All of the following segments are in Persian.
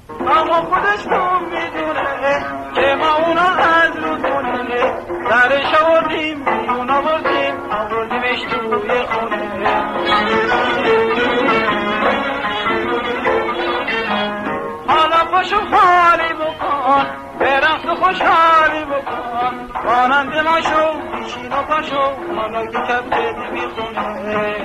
اما خودش تو میدونه که ما اونا از رو دونه درش آوردیم بیرون آوردیمش توی خونه. حالا پاشو حالی بکن به رقص خوشحالی بکن مانند ما شو بیشین و پاشو حالا که کبکت میخونه.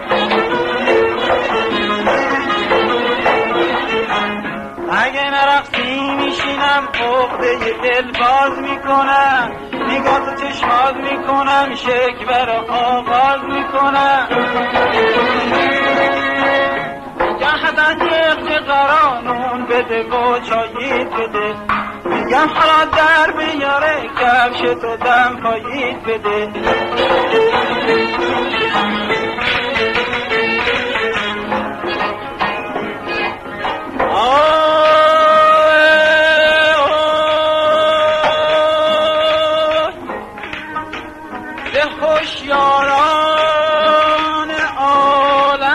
اگه نرقصی میشینم عقده دل باز میکنم نگاه تو چشماز میکنم شکوه رو آغاز میکنم. میگم حتن قرانون بده و چایید بده میگم حالا در بیاره کفش تو دم پایید بده. هوشیاران عالم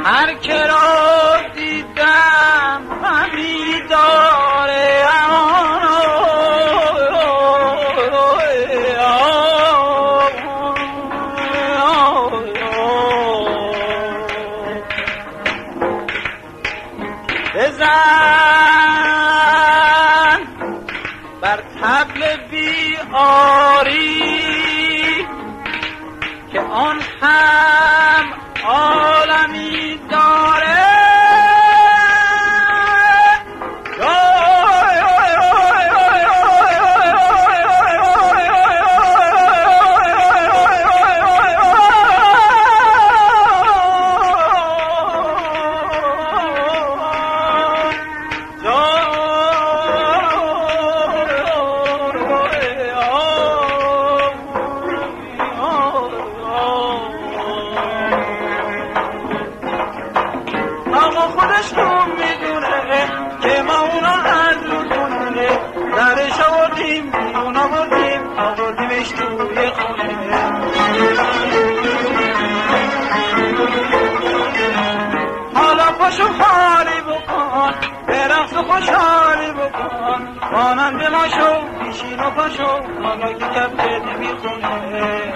هر که را دیدم همی داره بزن بر طبل بیاری که آن هم عالمی داره. خودش تو میدونه که ما اونا از رو دونه درش آوردیم بیرون آوردیمش توی خونه. حالا پاشو حالی بکن به رقص خوشحالی بکن مانند ما شو بیشین و پاشو حالا که کبکت میخونه.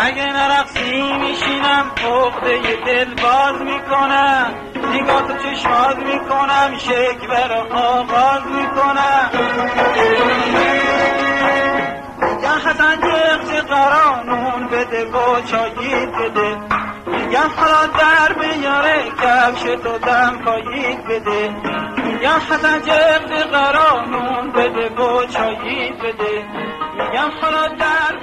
اگه نرقصی میشینم عقده دل باز میکنم نگاه تو چشماز میکنم شکوه رو آغاز میکنم. میگم حسن جغز قرانون بده و چایید بده میگم حالا در بیاره کفش تو دم پایید بده. میگم حسن جغز قرانون بده و چایید بده میگم حالا در